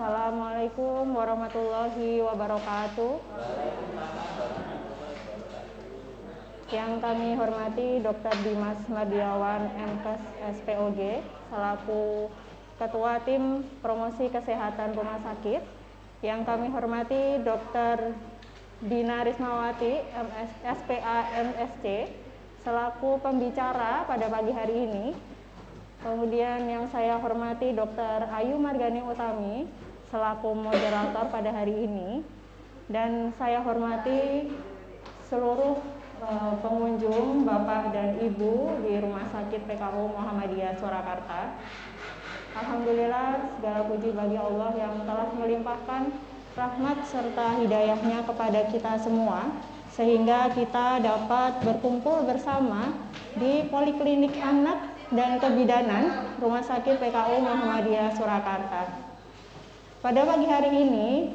Assalamualaikum warahmatullahi wabarakatuh. Yang kami hormati Dr. Dimas Mardiawan, MKes SPOG, selaku Ketua Tim Promosi Kesehatan Rumah Sakit. Yang kami hormati Dr. Dina Rismawati, SPA MSc, selaku pembicara pada pagi hari ini. Kemudian yang saya hormati Dr. Ayu Margani Utami, selaku moderator pada hari ini. Dan saya hormati seluruh pengunjung, Bapak dan Ibu di Rumah Sakit PKU Muhammadiyah Surakarta. Alhamdulillah, segala puji bagi Allah yang telah melimpahkan rahmat serta hidayahnya kepada kita semua, sehingga kita dapat berkumpul bersama di Poliklinik Anak dan Kebidanan Rumah Sakit PKU Muhammadiyah Surakarta. Pada pagi hari ini,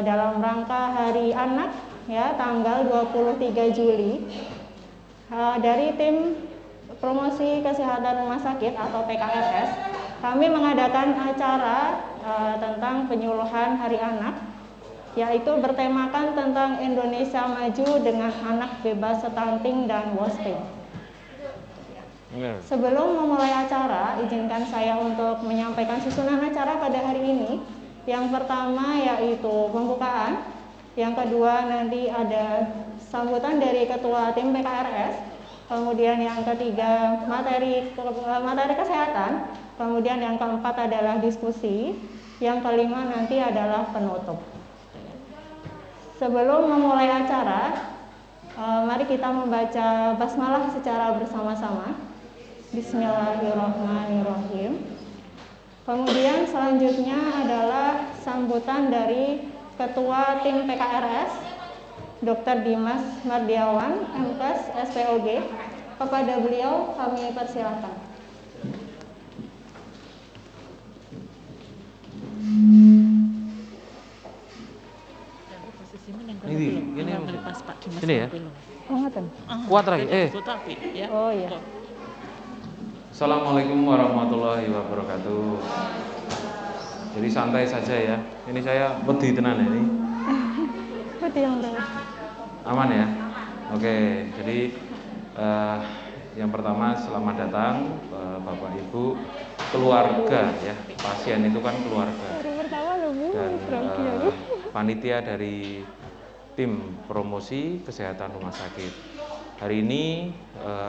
dalam rangka Hari Anak, ya, tanggal 23 Juli, dari tim promosi kesehatan rumah sakit atau PKRS, kami mengadakan acara tentang penyuluhan Hari Anak, yaitu bertemakan tentang Indonesia Maju dengan Anak Bebas Stunting dan Wasting. Sebelum memulai acara, izinkan saya untuk menyampaikan susunan acara pada hari ini. Yang pertama yaitu pembukaan, yang kedua nanti ada sambutan dari Ketua Tim PKRS, kemudian yang ketiga materi kesehatan, kemudian yang keempat adalah diskusi, yang kelima nanti adalah penutup. Sebelum memulai acara, mari kita membaca basmalah secara bersama-sama. Bismillahirrahmanirrahim. Kemudian selanjutnya adalah sambutan dari Ketua Tim PKRS, Dr. Dimas Mardiawan, MKes SPOG. Kepada beliau kami persilakan. Ini ya. Kuat lagi. Oh iya. Assalamualaikum warahmatullahi wabarakatuh. Jadi santai saja ya. Ini saya wedi tenan ini. Wedi yang Aman ya. Oke. Jadi yang pertama selamat datang Bapak Ibu, keluarga ya. Pasien itu kan keluarga. Dan panitia dari tim promosi kesehatan rumah sakit. Hari ini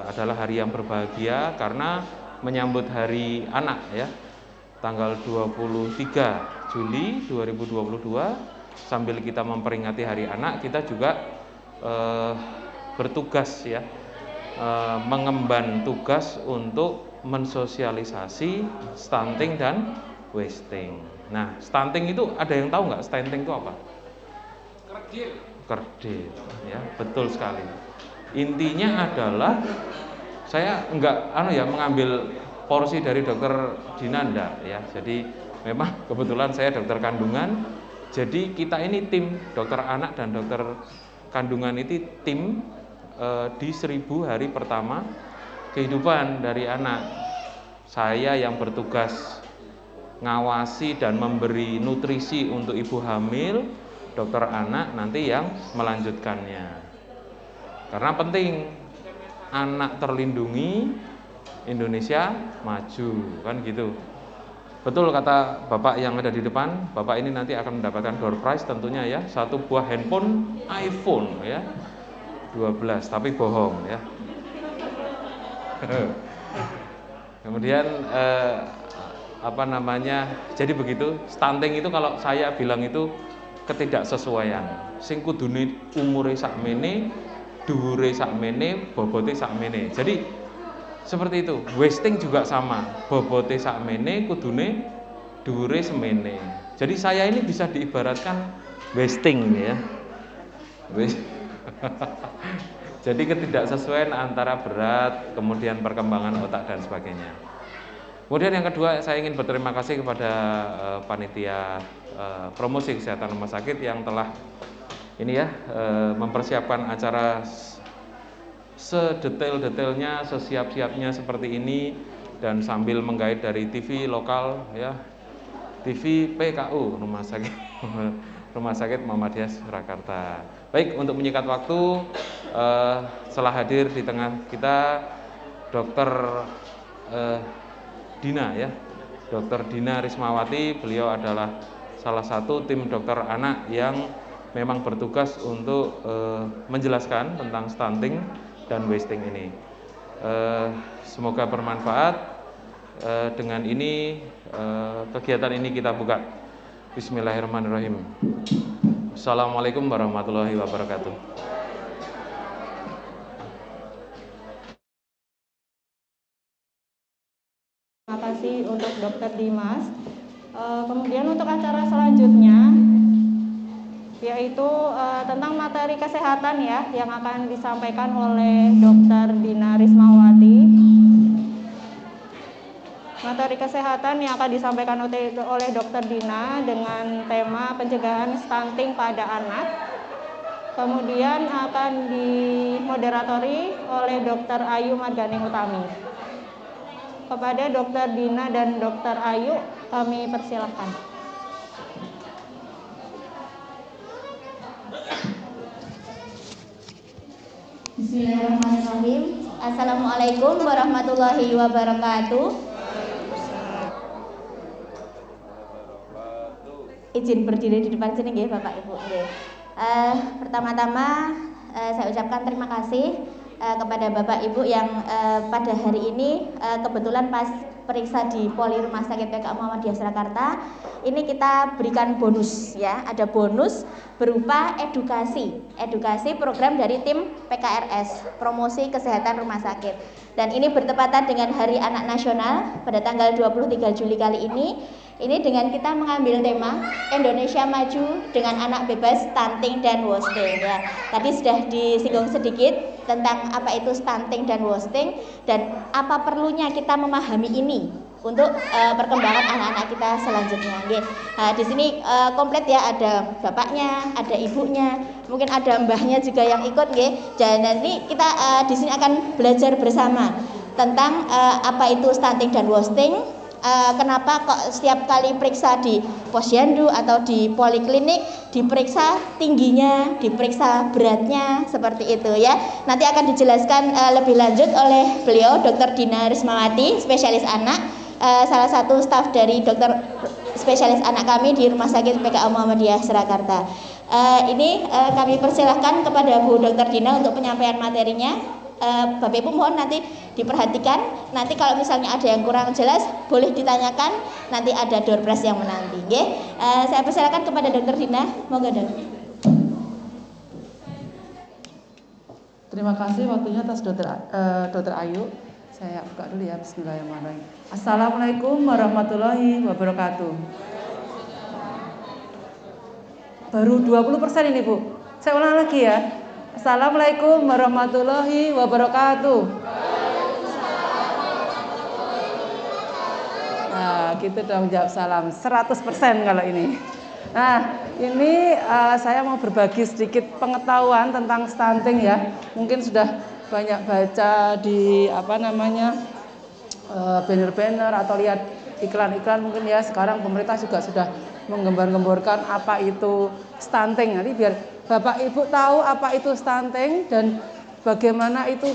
adalah hari yang berbahagia karena menyambut Hari Anak ya, tanggal 23 Juli 2022. Sambil kita memperingati Hari Anak, kita juga bertugas ya, mengemban tugas untuk mensosialisasi stunting dan wasting. Nah, stunting itu ada yang tahu nggak? Stunting itu apa? Kerdil ya, betul sekali. Intinya adalah saya enggak mengambil porsi dari dokter Dina enggak ya. Jadi memang kebetulan saya dokter kandungan. Jadi kita ini tim dokter anak dan dokter kandungan itu tim di 1000 hari pertama kehidupan dari anak. Saya yang bertugas ngawasi dan memberi nutrisi untuk ibu hamil, dokter anak nanti yang melanjutkannya. Karena penting, anak terlindungi, Indonesia maju, kan gitu. Betul kata Bapak yang ada di depan, Bapak ini nanti akan mendapatkan door prize tentunya ya, satu buah handphone iPhone ya, 12, tapi bohong ya. Kemudian jadi begitu, stunting itu kalau saya bilang itu ketidaksesuaian. Sing kudune umure sakmene, dhuwure sakmene, bobote sakmene. Jadi seperti itu. Wasting juga sama. Bobote sakmene, kudune dhuwure semene. Jadi saya ini bisa diibaratkan wasting ya. Jadi ketidaksesuaian antara berat, kemudian perkembangan otak dan sebagainya. Kemudian yang kedua, saya ingin berterima kasih kepada panitia promosi kesehatan rumah sakit yang telah mempersiapkan acara sedetail-detailnya, sesiap-siapnya seperti ini, dan sambil menggait dari TV lokal ya, TV PKU Rumah Sakit Muhammadiyah Surakarta. Baik, untuk menyingkat waktu, setelah hadir di tengah kita Dokter Dina ya, Dokter Dina Rismawati. Beliau adalah salah satu tim dokter anak yang memang bertugas untuk menjelaskan tentang stunting dan wasting ini. Semoga bermanfaat. Dengan ini kegiatan ini kita buka. Bismillahirrahmanirrahim. Assalamualaikum warahmatullahi wabarakatuh. Terima kasih untuk Dokter Dimas. Kemudian untuk acara selanjutnya yaitu tentang materi kesehatan ya, yang akan disampaikan oleh Dokter Dina Rismawati. Materi kesehatan yang akan disampaikan oleh Dokter Dina dengan tema pencegahan stunting pada anak. Kemudian akan dimoderatori oleh Dokter Ayu Marganing Utami. Kepada Dokter Dina dan Dokter Ayu kami persilahkan. Bismillahirrahmanirrahim. Assalamualaikum warahmatullahi wabarakatuh. Izin berdiri di depan sini nggih Bapak Ibu nggih. Pertama-tama saya ucapkan terima kasih kepada Bapak Ibu yang pada hari ini kebetulan pas periksa di Poli Rumah Sakit PKU Muhammadiyah Surakarta ini kita berikan bonus ya, ada bonus berupa edukasi program dari tim PKRS, promosi kesehatan rumah sakit. Dan ini bertepatan dengan Hari Anak Nasional pada tanggal 23 Juli kali ini. Ini dengan kita mengambil tema Indonesia Maju dengan Anak Bebas Stunting dan Wasting ya. Tadi sudah disinggung sedikit tentang apa itu stunting dan wasting dan apa perlunya kita memahami ini untuk perkembangan anak-anak kita selanjutnya. Nah, di sini komplit ya, ada bapaknya, ada ibunya, mungkin ada mbahnya juga yang ikut nggih. Dan nanti kita di sini akan belajar bersama tentang apa itu stunting dan wasting. Kenapa kok setiap kali periksa di posyandu atau di poliklinik diperiksa tingginya, diperiksa beratnya seperti itu ya. Nanti akan dijelaskan lebih lanjut oleh beliau Dr. Dina Rismawati, spesialis anak, salah satu staf dari dokter spesialis anak kami di Rumah Sakit PKU Muhammadiyah Surakarta. Ini kami persilahkan kepada Bu Dr. Dina untuk penyampaian materinya. Bapak Ibu mohon nanti diperhatikan, nanti kalau misalnya ada yang kurang jelas boleh ditanyakan, nanti ada door prize yang menanti. Saya persilakan kepada Dr. Dina, monggo Dok. Terima kasih waktunya atas Dr. Ayu. Saya buka dulu ya, bismillahirrahmanirrahim. Assalamualaikum warahmatullahi wabarakatuh. Baru 20% ini Bu. Saya ulang lagi ya. Assalamualaikum warahmatullahi wabarakatuh. Nah, gitu dong, jawab salam 100% kalau ini. Nah, ini saya mau berbagi sedikit pengetahuan tentang stunting ya. Mungkin sudah banyak baca di banner-banner atau lihat iklan-iklan mungkin ya. Sekarang pemerintah juga sudah menggembar-gemborkan apa itu stunting. Nanti biar Bapak Ibu tahu apa itu stunting dan bagaimana itu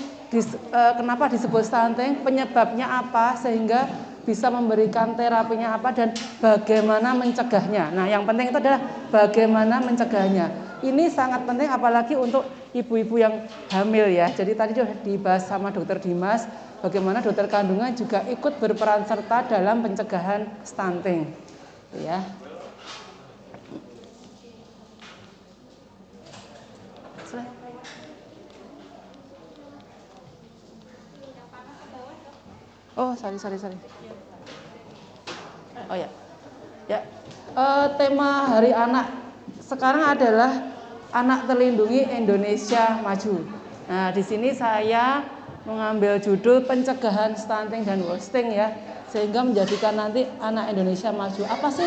kenapa disebut stunting, penyebabnya apa, sehingga bisa memberikan terapinya apa dan bagaimana mencegahnya. Nah, yang penting itu adalah bagaimana mencegahnya. Ini sangat penting apalagi untuk ibu-ibu yang hamil ya. Jadi tadi sudah dibahas sama Dokter Dimas, bagaimana dokter kandungan juga ikut berperan serta dalam pencegahan stunting. Ya. Oh, sorry. Oh ya. Ya. Tema Hari Anak sekarang adalah Anak Terlindungi Indonesia Maju. Nah, di sini saya mengambil judul pencegahan stunting dan wasting ya, sehingga menjadikan nanti anak Indonesia maju. Apa sih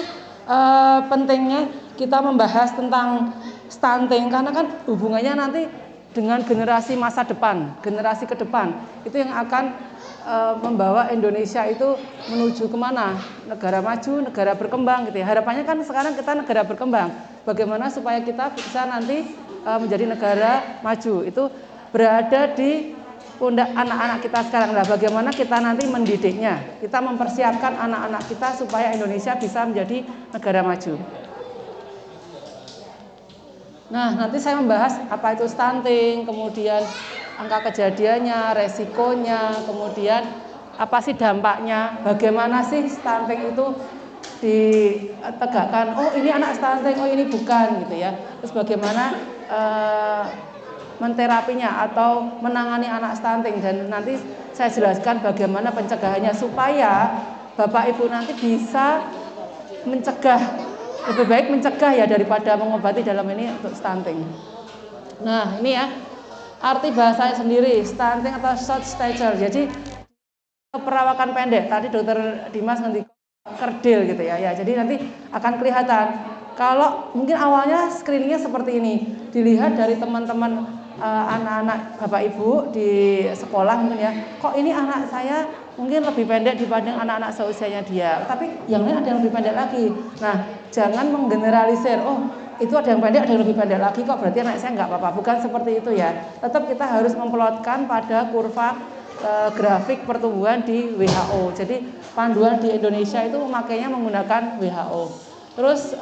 pentingnya kita membahas tentang stunting? Karena kan hubungannya nanti dengan generasi masa depan, generasi ke depan. Itu yang akan membawa Indonesia itu menuju kemana? Negara maju, negara berkembang gitu ya. Harapannya kan sekarang kita negara berkembang. Bagaimana supaya kita bisa nanti menjadi negara maju? Itu berada di pundak anak-anak kita sekarang lah. Bagaimana kita nanti mendidiknya? Kita mempersiapkan anak-anak kita supaya Indonesia bisa menjadi negara maju. Nah, nanti saya membahas apa itu stunting, kemudian angka kejadiannya, resikonya, kemudian apa sih dampaknya, bagaimana sih stunting itu ditegakkan, oh ini anak stunting, oh ini bukan gitu ya. Terus bagaimana menterapinya atau menangani anak stunting, dan nanti saya jelaskan bagaimana pencegahannya supaya Bapak Ibu nanti bisa mencegah. Lebih baik mencegah ya daripada mengobati dalam ini untuk stunting. Nah ini ya arti bahasanya sendiri, stunting atau short stature. Jadi perawakan pendek. Tadi Dokter Dimas nanti kerdil gitu ya. Ya jadi nanti akan kelihatan. Kalau mungkin awalnya screeningnya seperti ini, dilihat dari teman-teman anak-anak Bapak Ibu di sekolah mungkin ya. Kok ini anak saya mungkin lebih pendek dibanding anak-anak seusianya dia. Tapi yang lain ada yang lebih pendek lagi. Nah, jangan menggeneralisir. Oh, itu ada yang pendek, ada yang lebih pendek lagi. Kok berarti anak saya nggak apa-apa? Bukan seperti itu ya. Tetap kita harus memplotkan pada kurva grafik pertumbuhan di WHO. Jadi panduan di Indonesia itu memakainya menggunakan WHO. Terus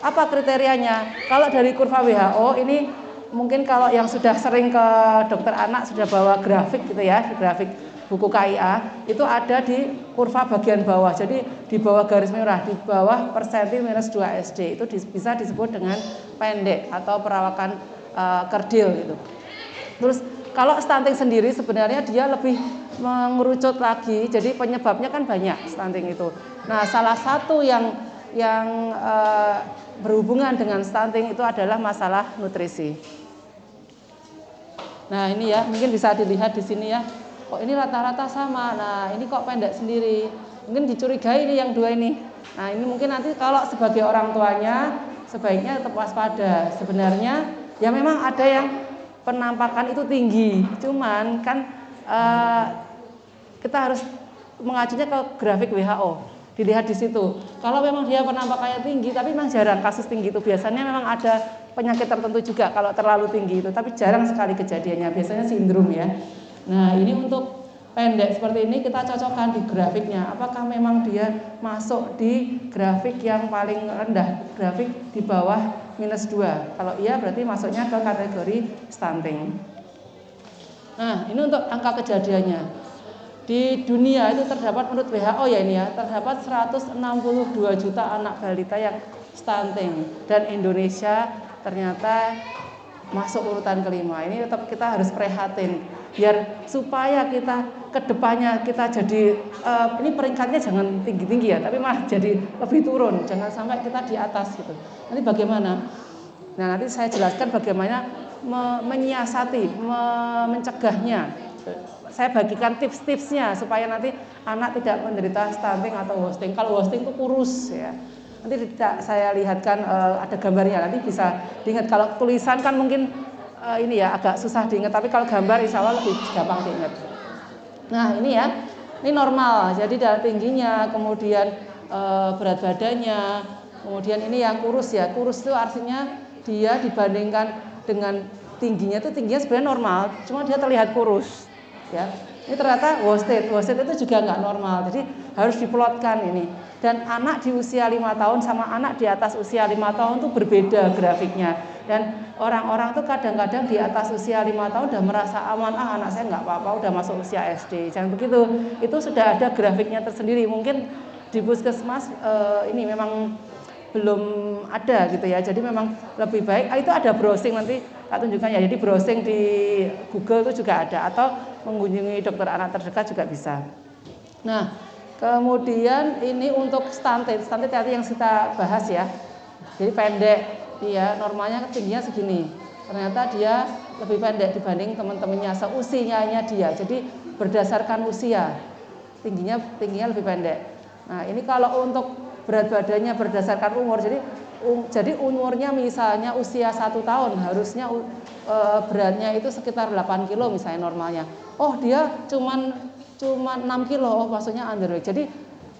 apa kriterianya? Kalau dari kurva WHO ini mungkin kalau yang sudah sering ke dokter anak sudah bawa grafik gitu ya, grafik buku KIA itu ada di kurva bagian bawah. Jadi di bawah garis merah, di bawah persentil -2 SD itu bisa disebut dengan pendek atau perawakan kerdil gitu. Terus kalau stunting sendiri sebenarnya dia lebih mengerucut lagi. Jadi penyebabnya kan banyak stunting itu. Nah, salah satu yang berhubungan dengan stunting itu adalah masalah nutrisi. Nah ini ya, mungkin bisa dilihat di sini ya. Kok ini rata-rata sama. Nah ini kok pendek sendiri. Mungkin dicurigai ini yang dua ini. Nah ini mungkin nanti kalau sebagai orang tuanya sebaiknya tetap waspada. Sebenarnya ya memang ada yang penampakan itu tinggi. Cuman kan kita harus mengacunya ke grafik WHO. Dilihat di situ. Kalau memang dia penampakannya tinggi, tapi memang jarang kasus tinggi itu. Biasanya memang ada penyakit tertentu juga kalau terlalu tinggi itu, tapi jarang sekali kejadiannya. Biasanya sindrom ya. Nah ini untuk pendek seperti ini kita cocokkan di grafiknya. Apakah memang dia masuk di grafik yang paling rendah, grafik di bawah -2. Kalau iya berarti masuknya ke kategori stunting. Nah ini untuk angka kejadiannya. Di dunia itu terdapat menurut WHO ya ini ya, terdapat 162 juta anak balita yang stunting, dan Indonesia ternyata masuk urutan kelima. Ini tetap kita harus prihatin biar supaya kita kedepannya kita jadi ini peringkatnya jangan tinggi-tinggi ya, tapi malah jadi lebih turun, jangan sampai kita di atas gitu. Nanti bagaimana? Nah nanti saya jelaskan bagaimana menyiasati, mencegahnya. Saya bagikan tips-tipsnya supaya nanti anak tidak menderita stunting atau wasting. Kalau wasting itu kurus ya. Nanti saya lihatkan ada gambarnya, nanti bisa diingat. Kalau tulisan kan mungkin ini ya agak susah diingat, tapi kalau gambar insya Allah lebih gampang diingat. Nah ini ya, ini normal. Jadi darah tingginya, kemudian berat badannya, kemudian ini yang kurus ya. Kurus itu artinya dia dibandingkan dengan tingginya sebenarnya normal, cuma dia terlihat kurus. Ya, ini ternyata wasted itu juga nggak normal, jadi harus diplotkan ini. Dan anak di usia 5 tahun sama anak di atas usia 5 tahun itu berbeda grafiknya. Dan orang-orang tuh kadang-kadang di atas usia 5 tahun udah merasa aman, anak saya nggak apa-apa, udah masuk usia SD. Jangan begitu, itu sudah ada grafiknya tersendiri. Mungkin di puskesmas ini memang belum ada gitu ya, jadi memang lebih baik itu ada browsing, nanti tak tunjukkan ya. Jadi browsing di Google itu juga ada, atau mengunjungi dokter anak terdekat juga bisa. Nah kemudian ini untuk stunting tadi yang kita bahas ya. Jadi pendek dia, normalnya tingginya segini, ternyata dia lebih pendek dibanding teman-temannya seusianya dia. Jadi berdasarkan usia tingginya lebih pendek. Nah ini kalau untuk berat badannya berdasarkan umur. Jadi umurnya misalnya usia 1 tahun harusnya beratnya itu sekitar 8 kilo misalnya normalnya. Oh dia cuman 6 kilo, oh maksudnya underweight. Jadi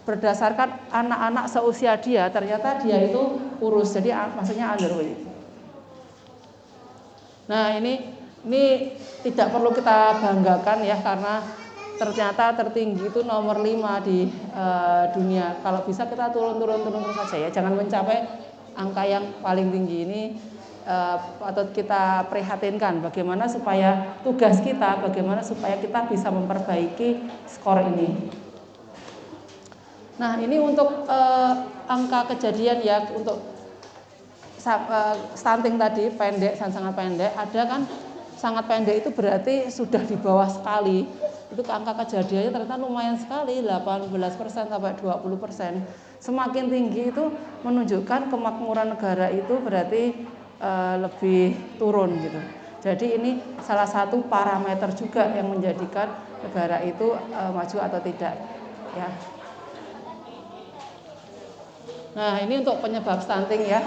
berdasarkan anak-anak seusia dia ternyata dia itu kurus, jadi maksudnya underweight. Nah ini tidak perlu kita banggakan ya, karena ternyata tertinggi itu nomor 5 di dunia. Kalau bisa kita turun saja ya, jangan mencapai angka yang paling tinggi ini. Patut kita prihatinkan bagaimana supaya tugas kita, bagaimana supaya kita bisa memperbaiki skor ini. Nah ini untuk angka kejadian ya, untuk stunting tadi pendek dan sangat pendek. Ada kan sangat pendek itu berarti sudah di bawah sekali. Itu angka kejadiannya ternyata lumayan sekali, 18% sampai 20%. Semakin tinggi itu menunjukkan kemakmuran negara itu berarti lebih turun gitu. Jadi ini salah satu parameter juga yang menjadikan negara itu maju atau tidak ya. Nah ini untuk penyebab stunting ya.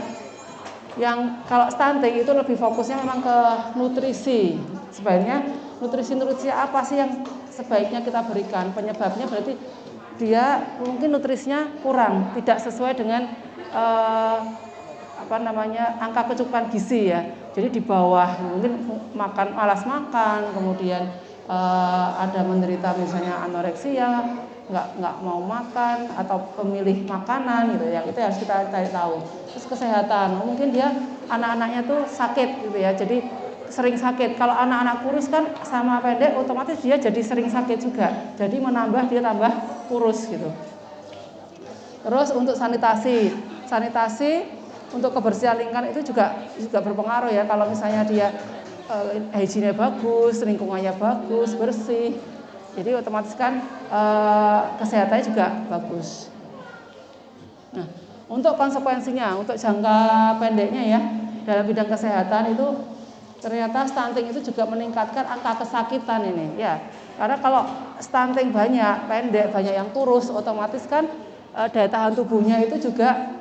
Yang kalau stunting itu lebih fokusnya memang ke nutrisi. Sebaiknya nutrisi apa sih yang sebaiknya kita berikan? Penyebabnya berarti dia mungkin nutrisinya kurang, tidak sesuai dengan angka kecukupan gizi ya. Jadi di bawah, mungkin malas makan, kemudian ada menderita misalnya anoreksia, nggak mau makan atau pemilih makanan gitu ya. Itu harus kita cari tahu. Terus kesehatan, mungkin dia anak-anaknya tuh sakit gitu ya. Jadi sering sakit. Kalau anak-anak kurus kan sama pendek, otomatis dia jadi sering sakit juga. Jadi dia tambah kurus gitu. Terus untuk sanitasi untuk kebersihan lingkungan itu juga berpengaruh ya. Kalau misalnya dia hygiene bagus, lingkungannya bagus, bersih, jadi otomatis kan kesehatannya juga bagus. Nah, untuk konsekuensinya, untuk jangka pendeknya ya, dalam bidang kesehatan itu ternyata stunting itu juga meningkatkan angka kesakitan ini ya. Karena kalau stunting pendek, banyak yang kurus, otomatis kan daya tahan tubuhnya itu juga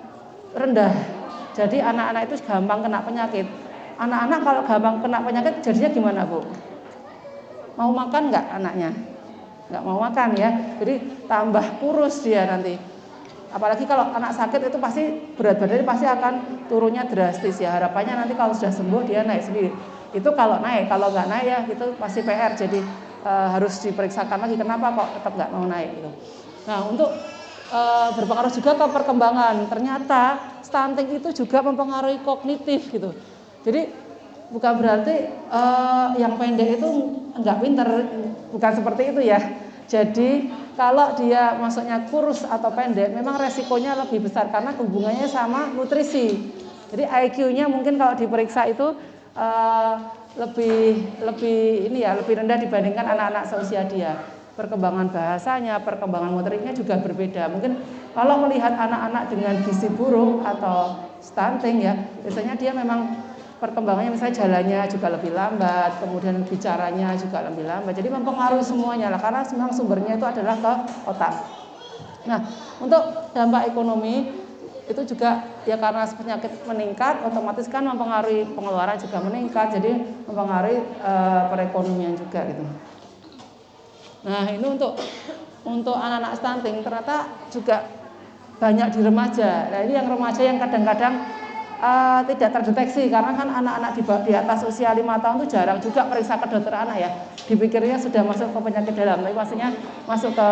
rendah. Jadi anak-anak itu gampang kena penyakit. Anak-anak kalau gampang kena penyakit jadinya gimana Bu? Mau makan nggak anaknya? Nggak mau makan ya. Jadi tambah kurus dia nanti. Apalagi kalau anak sakit itu pasti berat badannya pasti akan turunnya drastis ya. Harapannya nanti kalau sudah sembuh dia naik sendiri. Itu kalau naik, kalau nggak naik ya itu pasti PR. Jadi harus diperiksakan lagi kenapa kok tetap nggak mau naik gitu. Nah untuk berpengaruh juga ke perkembangan. Ternyata stunting itu juga mempengaruhi kognitif gitu. Jadi bukan berarti yang pendek itu enggak pintar, bukan seperti itu ya. Jadi kalau dia masuknya kurus atau pendek, memang resikonya lebih besar karena hubungannya sama nutrisi. Jadi IQ-nya mungkin kalau diperiksa itu lebih rendah dibandingkan anak-anak seusia dia. Perkembangan bahasanya, perkembangan motoriknya juga berbeda. Mungkin kalau melihat anak-anak dengan gizi buruk atau stunting ya, biasanya dia memang perkembangannya misalnya jalannya juga lebih lambat, kemudian bicaranya juga lebih lambat. Jadi mempengaruhi semuanya lah, karena memang sumbernya itu adalah ke otak. Nah, untuk dampak ekonomi itu juga ya karena penyakit meningkat, otomatis kan mempengaruhi pengeluaran juga meningkat, jadi mempengaruhi perekonomian juga gitu. Nah ini untuk anak-anak stunting ternyata juga banyak di remaja. Nah ini yang remaja yang kadang-kadang tidak terdeteksi karena kan anak-anak di atas usia 5 tahun itu jarang juga periksa ke dokter anak ya. Dipikirnya sudah masuk ke penyakit dalam, tapi maksudnya masuk ke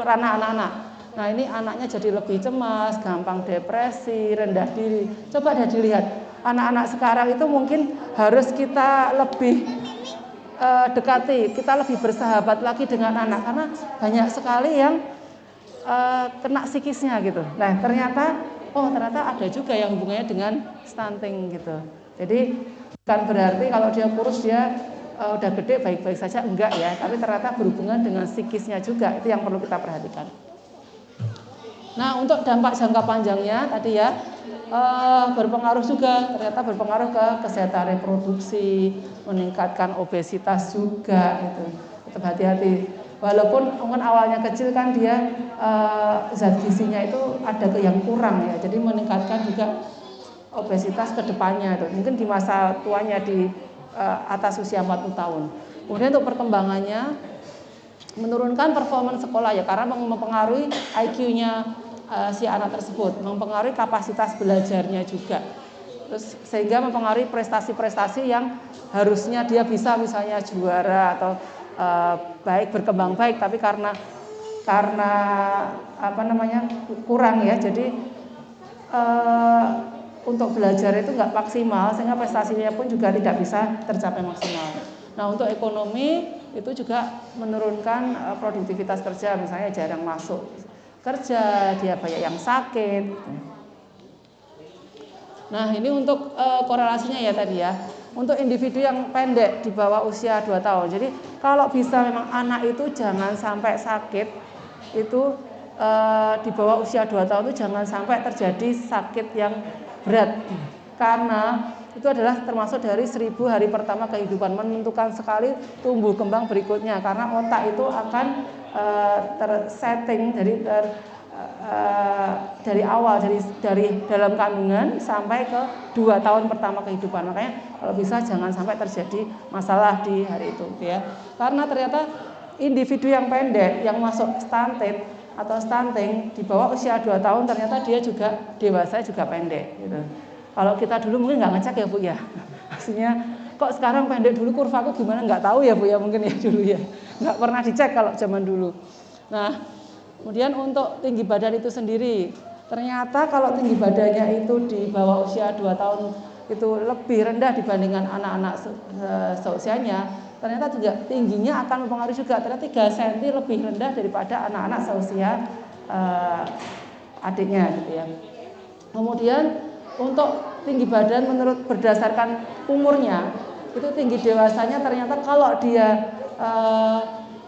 ranah anak-anak. Nah ini anaknya jadi lebih cemas, gampang depresi, rendah diri. Coba deh dilihat anak-anak sekarang itu mungkin harus kita lebih dekati, kita lebih bersahabat lagi dengan anak karena banyak sekali yang kena psikisnya gitu. Nah ternyata ada juga yang hubungannya dengan stunting gitu. Jadi bukan berarti kalau dia kurus dia udah gede baik-baik saja, enggak ya. Tapi ternyata berhubungan dengan psikisnya juga, itu yang perlu kita perhatikan. Nah untuk dampak jangka panjangnya tadi ya berpengaruh juga, ternyata berpengaruh ke kesehatan reproduksi, meningkatkan obesitas juga gitu. Tetap hati-hati. Walaupun mungkin awalnya kecil kan dia zat gizinya itu ada yang kurang ya, jadi meningkatkan juga obesitas ke depannya itu. Mungkin di masa tuanya di atas usia 40 tahun. Kemudian untuk perkembangannya menurunkan performa sekolah ya, karena mempengaruhi IQ-nya si anak tersebut, mempengaruhi kapasitas belajarnya juga. Terus sehingga mempengaruhi prestasi-prestasi yang harusnya dia bisa, misalnya juara atau baik, berkembang baik, tapi karena kurang ya, jadi untuk belajar itu nggak maksimal, sehingga prestasinya pun juga tidak bisa tercapai maksimal. Nah, untuk ekonomi itu juga menurunkan produktivitas kerja, misalnya jarang masuk kerja, dia banyak yang sakit. Nah, ini untuk korelasinya ya tadi ya. Untuk individu yang pendek di bawah usia 2 tahun. Jadi kalau bisa memang anak itu jangan sampai sakit, itu di bawah usia 2 tahun itu jangan sampai terjadi sakit yang berat. Karena itu adalah termasuk dari 1000 hari pertama kehidupan, menentukan sekali tumbuh kembang berikutnya. Karena otak itu akan tersetting dari awal, dari dalam kandungan sampai ke 2 tahun pertama kehidupan. Makanya kalau bisa jangan sampai terjadi masalah di hari itu ya. Karena ternyata individu yang pendek yang masuk stunted atau stunting di bawah usia 2 tahun ternyata dia juga dewasa juga pendek gitu. Kalau kita dulu mungkin nggak ngecek ya Bu ya. Maksudnya kok sekarang pendek, dulu kurvaku gimana nggak tahu ya Bu ya, mungkin ya dulu ya. Nggak pernah dicek kalau zaman dulu. Nah, kemudian untuk tinggi badan itu sendiri, ternyata kalau tinggi badannya itu di bawah usia 2 tahun itu lebih rendah dibandingkan anak-anak seusianya, ternyata juga tingginya akan mempengaruhi juga, ternyata 3 cm lebih rendah daripada anak-anak seusia adiknya gitu ya. Kemudian untuk tinggi badan menurut berdasarkan umurnya, itu tinggi dewasanya ternyata kalau dia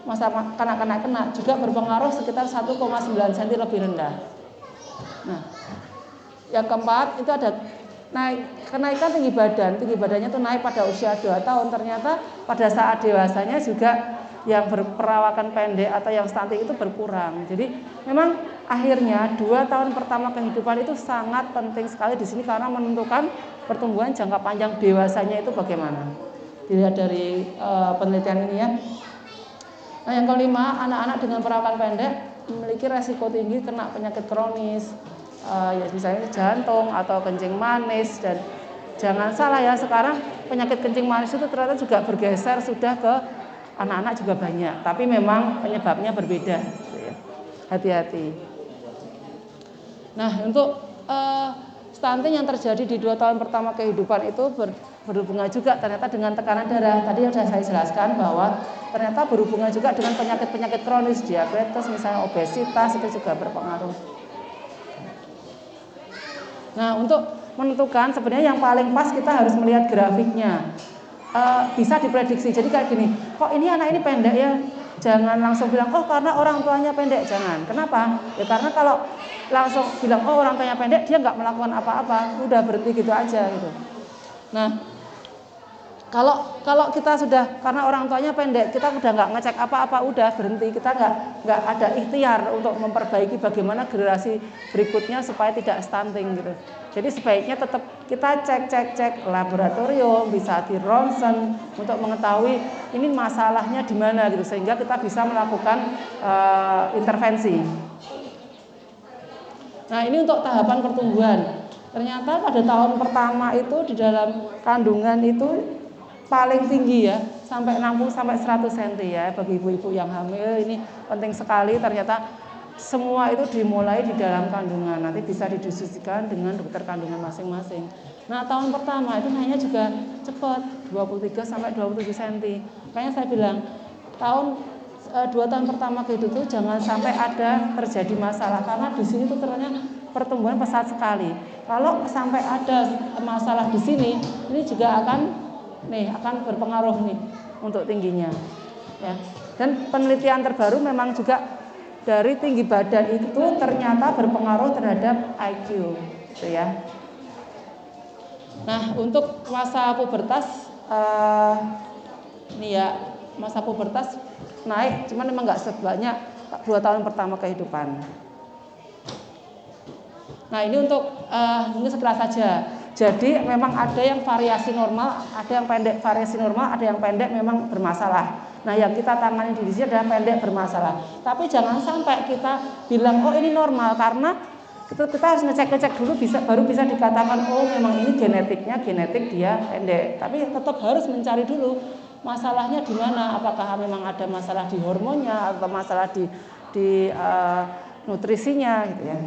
masa kanak-kanak juga berpengaruh sekitar 1,9 cm lebih rendah. Nah, yang keempat itu ada kenaikan tinggi badannya itu naik pada usia 2 tahun, ternyata pada saat dewasanya juga yang berperawakan pendek atau yang stunting itu berkurang. Jadi memang akhirnya 2 tahun pertama kehidupan itu sangat penting sekali di sini karena menentukan pertumbuhan jangka panjang dewasanya itu bagaimana. Dilihat dari penelitian ini ya. Nah, yang kelima, anak-anak dengan perawakan pendek memiliki resiko tinggi kena penyakit kronis, ya misalnya jantung atau kencing manis. Dan jangan salah ya, sekarang penyakit kencing manis itu ternyata juga bergeser sudah ke anak-anak juga banyak, tapi memang penyebabnya berbeda. Hati-hati. Nah, untuk stunting yang terjadi di 2 tahun pertama kehidupan itu berhubungan juga ternyata dengan tekanan darah. Tadi sudah saya jelaskan bahwa ternyata berhubungan juga dengan penyakit-penyakit kronis, diabetes, misalnya obesitas itu juga berpengaruh. Nah, untuk menentukan sebenarnya yang paling pas kita harus melihat grafiknya. Bisa diprediksi. Jadi kayak gini, kok ini anak ini pendek ya? Jangan langsung bilang, oh karena orang tuanya pendek, jangan. Kenapa? Ya karena kalau langsung bilang, oh orang tuanya pendek, dia nggak melakukan apa-apa, udah berhenti gitu aja gitu. Nah, kalau kita sudah karena orang tuanya pendek, kita udah nggak ngecek apa-apa, udah berhenti, kita nggak ada ikhtiar untuk memperbaiki bagaimana generasi berikutnya supaya tidak stunting gitu. Jadi sebaiknya tetap kita cek laboratorium, bisa di ronsen untuk mengetahui ini masalahnya di mana gitu, sehingga kita bisa melakukan intervensi. Nah, ini untuk tahapan pertumbuhan. Ternyata pada tahun pertama itu di dalam kandungan itu paling tinggi ya, sampai 60 sampai 100 cm ya bagi ibu-ibu yang hamil. Ini penting sekali, ternyata semua itu dimulai di dalam kandungan. Nanti bisa didiskusikan dengan dokter kandungan masing-masing. Nah, tahun pertama itu naiknya juga cepat, 23 sampai 27 cm. Makanya saya bilang, 2 tahun pertama kehidupan itu jangan sampai ada terjadi masalah, karena di sini tuh ternyata pertumbuhan pesat sekali. Kalau sampai ada masalah di sini, ini juga akan berpengaruh nih untuk tingginya. Ya. Dan penelitian terbaru memang juga dari tinggi badan itu ternyata berpengaruh terhadap IQ, gitu ya. Nah, untuk masa pubertas, masa pubertas naik, cuman memang nggak sebanyak 2 tahun pertama kehidupan. Nah ini untuk ini sekilas saja. Jadi memang ada yang variasi normal, ada yang pendek variasi normal, ada yang pendek memang bermasalah. Nah yang kita tangani di sini adalah pendek bermasalah. Tapi jangan sampai kita bilang oh ini normal, karena kita harus ngecek dulu baru bisa dikatakan oh memang ini genetik dia pendek. Tapi tetap harus mencari dulu masalahnya di mana. Apakah memang ada masalah di hormonnya atau masalah di nutrisinya gitu ya.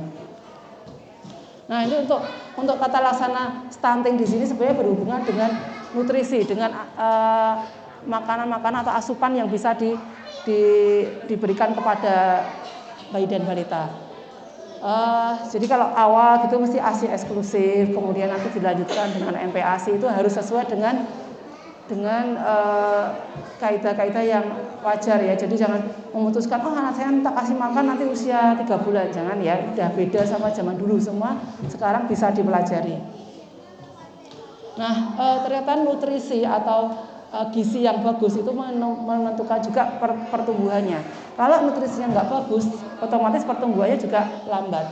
Nah ini untuk tata laksana stunting di sini sebenarnya berhubungan dengan nutrisi, dengan makanan-makanan atau asupan yang bisa diberikan kepada bayi dan balita. Jadi kalau awal gitu mesti ASI eksklusif, kemudian nanti dilanjutkan dengan MPASI, itu harus sesuai dengan kaidah-kaidah yang wajar ya. Jadi jangan memutuskan oh anak saya minta kasih makan nanti usia 3 bulan, jangan ya, udah beda sama zaman dulu, semua sekarang bisa dipelajari. Nah ternyata nutrisi atau gizi yang bagus itu menentukan juga pertumbuhannya. Kalau nutrisinya nggak bagus, otomatis pertumbuhannya juga lambat.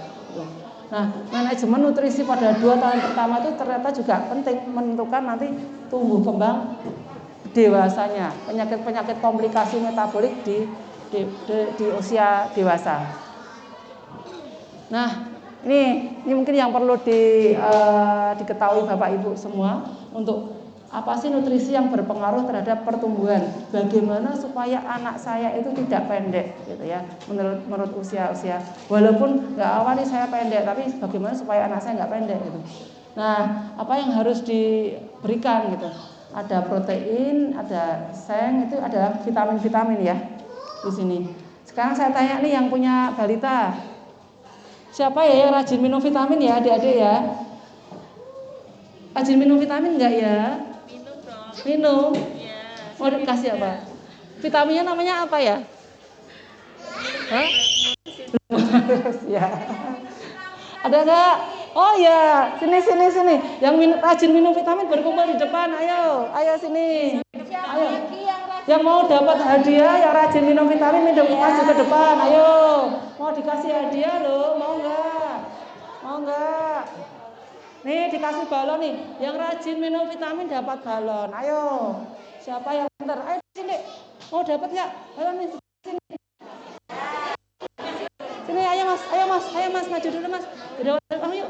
Nah, manajemen nutrisi pada 2 tahun pertama itu ternyata juga penting menentukan nanti tumbuh kembang dewasanya, penyakit komplikasi metabolik di usia dewasa. Nah, ini mungkin yang perlu diketahui Bapak Ibu semua, untuk apa sih nutrisi yang berpengaruh terhadap pertumbuhan? Bagaimana supaya anak saya itu tidak pendek, gitu ya? Menurut usia. Walaupun nggak awal nih saya pendek, tapi bagaimana supaya anak saya nggak pendek, gitu. Nah, apa yang harus diberikan, gitu? Ada protein, ada seng, itu ada vitamin-vitamin ya di sini. Sekarang saya tanya nih yang punya balita, siapa ya yang rajin minum vitamin ya, adik-adik ya? Rajin minum vitamin nggak ya? Minum? Ya. Mau dikasih apa? Vitaminnya namanya apa ya? Hah? Ya. Ada nggak? Oh ya, sini. Yang rajin minum vitamin berkumpul di depan. Ayo sini. Ayo. Yang mau dapat hadiah, yang rajin minum vitamin maju ke depan. Ayo. Mau dikasih hadiah loh? Mau nggak? Nih dikasih balon nih, yang rajin minum vitamin dapat balon. Ayo, siapa yang pintar? Ayo sini, mau dapat nggak balon nih? Sini, ayo mas, maju dulu mas. Udah, yuk.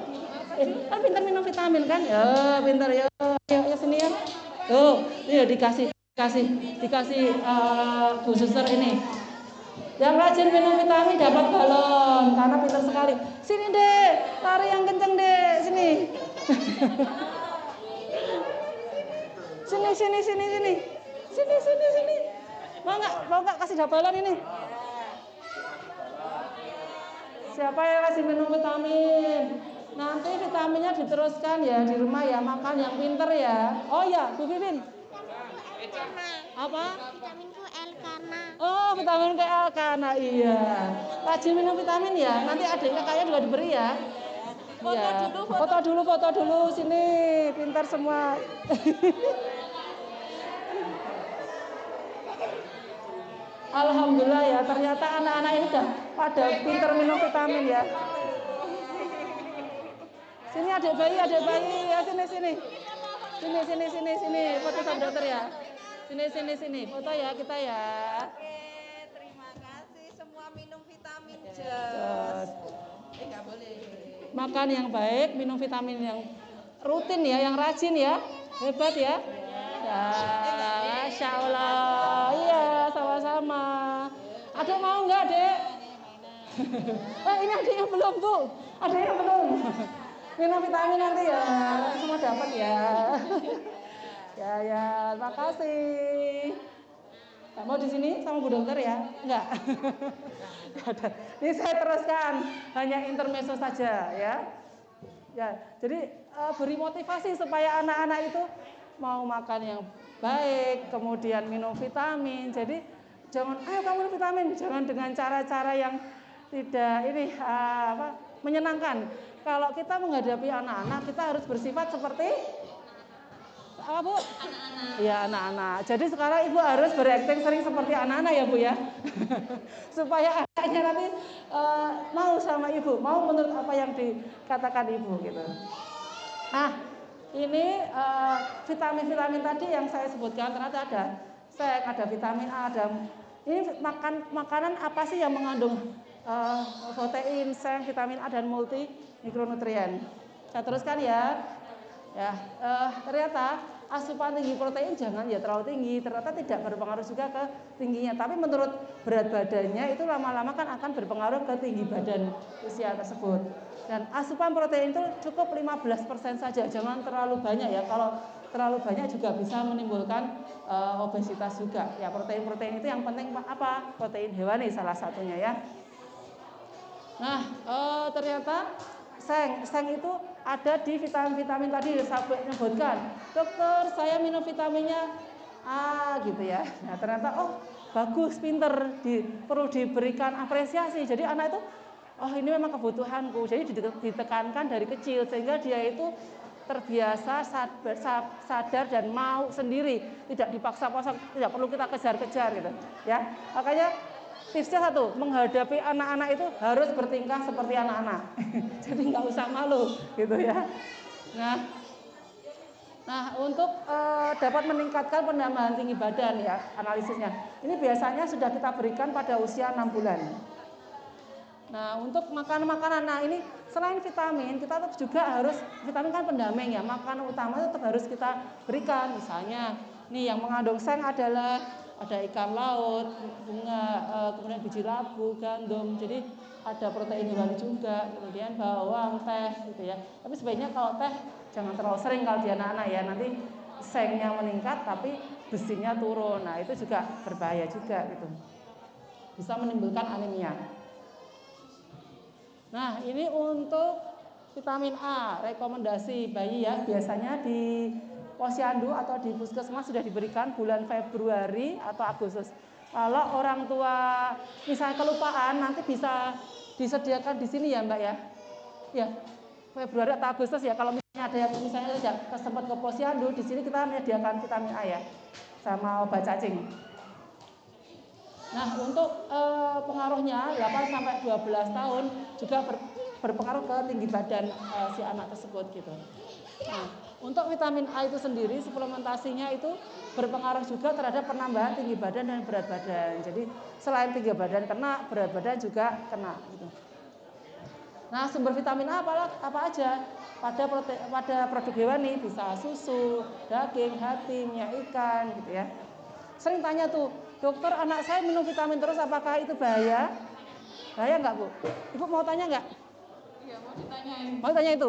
Kan pintar minum vitamin kan? Ya, pintar ya. Ayo sini ya. Tuh, ini dikasih Bu Suster ini. Yang rajin minum vitamin dapat balon karena pintar sekali. Sini deh, lari yang kenceng deh, sini. Sini. Mau nggak kasih balon ini? Siapa yang rajin minum vitamin? Nanti vitaminnya diteruskan ya di rumah ya, makan yang pintar ya. Oh ya, Bu Vivin. Apa? Vitaminku L-Kana. Oh, vitamin ke L-Kana, iya. Rajin minum vitamin ya. Nanti adiknya kalian juga diberi ya. Foto dulu sini. Pintar semua. Alhamdulillah ya, ternyata anak-anak ini udah pada pintar minum vitamin ya. Sini adik bayi ya, sini. Sini, foto sama dokter ya. Sini, foto ya kita ya. Oke, terima kasih semua minum vitamin Jos. Nggak boleh. Makan yang baik, minum vitamin yang rutin ya, yang rajin ya. Hebat ya. Ya, Masya Allah. Iya, sama-sama. Ada mau nggak, Dek? Ini adiknya belum, Bu. Adiknya belum. Minum vitamin nanti ya. Semua dapat ya. Ya, makasih. Nggak mau di sini sama Bu Dokter ya? Enggak. Ini saya teruskan, hanya intermezzo saja ya. Ya, jadi beri motivasi supaya anak-anak itu mau makan yang baik, kemudian minum vitamin. Jadi jangan, ayo kamu minum vitamin, jangan dengan cara-cara yang tidak menyenangkan. Kalau kita menghadapi anak-anak, kita harus bersifat seperti Apa Bu? Anak-anak. Iya, anak-anak. Jadi sekarang Ibu harus berakting sering seperti anak-anak ya Bu ya. Supaya anaknya nanti mau sama Ibu, mau menurut apa yang dikatakan Ibu gitu. Nah, ini vitamin-vitamin tadi yang saya sebutkan ternyata ada seng, ada vitamin A, ada ini makanan apa sih yang mengandung protein, seng, vitamin A dan multi mikronutrien. Saya teruskan ya. Ya, ternyata asupan tinggi protein jangan ya terlalu tinggi, ternyata tidak berpengaruh juga ke tingginya. Tapi menurut berat badannya itu lama-lama kan akan berpengaruh ke tinggi badan usia tersebut. Dan asupan protein itu cukup 15% saja, jangan terlalu banyak ya. Kalau terlalu banyak juga bisa menimbulkan obesitas juga. Ya, protein-protein itu yang penting apa? Protein hewani salah satunya ya. Nah, ternyata seng itu ada di vitamin-vitamin tadi saya menyebutkan. Dokter, saya minum vitaminnya A gitu ya. Nah, ternyata bagus, pinter, perlu diberikan apresiasi. Jadi anak itu ini memang kebutuhanku. Jadi ditekankan dari kecil sehingga dia itu terbiasa sadar dan mau sendiri, tidak dipaksa-paksa, tidak perlu kita kejar-kejar gitu ya. Makanya tipsnya satu, menghadapi anak-anak itu harus bertingkah seperti anak-anak. Jadi nggak usah malu gitu ya. Nah untuk dapat meningkatkan penambahan tinggi badan ya, analisisnya. Ini biasanya sudah kita berikan pada usia 6 bulan. Nah untuk makanan-makanan, nah ini selain vitamin, kita tetap juga harus, vitamin kan pendamping ya, makanan utama tetap harus kita berikan. Misalnya, nih yang mengandung seng adalah ada ikan laut, bunga, kemudian biji labu, gandum, jadi ada protein hewani juga, kemudian bawang, teh gitu ya. Tapi sebaiknya kalau teh jangan terlalu sering kalau di anak-anak ya, nanti sengnya meningkat tapi besinya turun. Nah itu juga berbahaya juga gitu, bisa menimbulkan anemia. Nah ini untuk vitamin A, rekomendasi bayi ya, biasanya di posyandu atau di puskesmas sudah diberikan bulan Februari atau Agustus. Kalau orang tua misalnya kelupaan, nanti bisa disediakan di sini ya Mbak ya. Ya, Februari atau Agustus ya. Kalau misalnya ada yang misalnya tidak sempat ke posyandu, di sini kita menyediakan vitamin A ya, sama obat cacing. Nah untuk pengaruhnya 8-12 tahun juga berpengaruh ke tinggi badan si anak tersebut gitu. Nah untuk vitamin A itu sendiri suplementasinya itu berpengaruh juga terhadap penambahan tinggi badan dan berat badan. Jadi selain tinggi badan kena, berat badan juga kena gitu. Nah sumber vitamin A apa aja? Pada produk hewani bisa susu, daging, hati, minyak ikan gitu ya. Sering tanya tuh, dokter anak saya minum vitamin terus apakah itu bahaya? Bahaya nggak Bu? Ibu mau tanya nggak? Iya mau ditanyain. Mau tanya itu?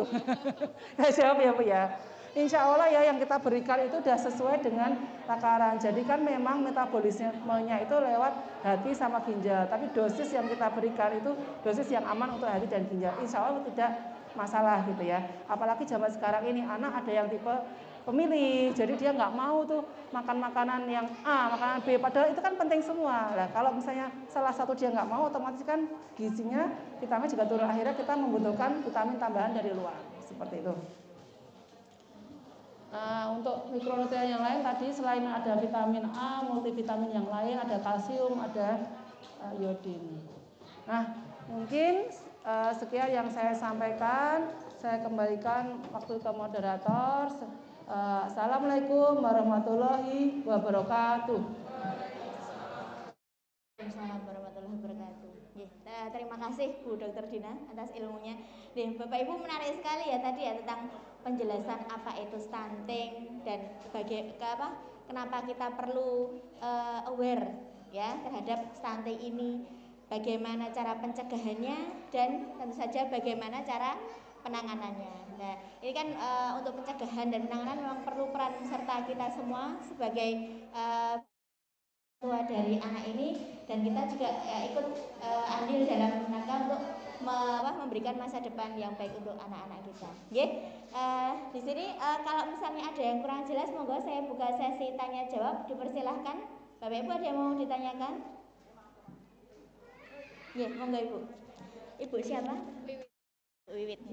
Ya siap ya Bu ya. Insya Allah ya yang kita berikan itu sudah sesuai dengan takaran. Jadi kan memang metabolismenya itu lewat hati sama ginjal. Tapi dosis yang kita berikan itu dosis yang aman untuk hati dan ginjal. Insya Allah tidak masalah gitu ya. Apalagi zaman sekarang ini anak ada yang tipe pemilih, jadi dia nggak mau tuh makan makanan yang A, makanan B, padahal itu kan penting semua. Nah, kalau misalnya salah satu dia nggak mau, otomatis kan gizinya, vitamin juga turun. Akhirnya kita membutuhkan vitamin tambahan dari luar, seperti itu. Nah, untuk mikronutrien yang lain tadi selain ada vitamin A, multivitamin yang lain ada kalsium, ada iodin. Nah, mungkin sekian yang saya sampaikan. Saya kembalikan waktu ke moderator. Assalamualaikum warahmatullahi wabarakatuh. Waalaikumsalam warahmatullahi wabarakatuh. Terima kasih Bu Dr. Dina atas ilmunya. Bapak Ibu menarik sekali ya tadi ya tentang penjelasan apa itu stunting dan kenapa kita perlu aware ya terhadap stunting ini, bagaimana cara pencegahannya dan tentu saja bagaimana cara penanganannya. Nah, ini kan untuk pencegahan dan penanganan memang perlu peran serta kita semua sebagai tua dari anak ini, dan kita juga ikut andil dalam rangka untuk memberikan masa depan yang baik untuk anak-anak kita. Di sini kalau misalnya ada yang kurang jelas, monggo saya buka sesi tanya jawab. Dipersilahkan, Bapak Ibu ada yang mau ditanyakan? Monggo Ibu. Ibu siapa? Wiwit.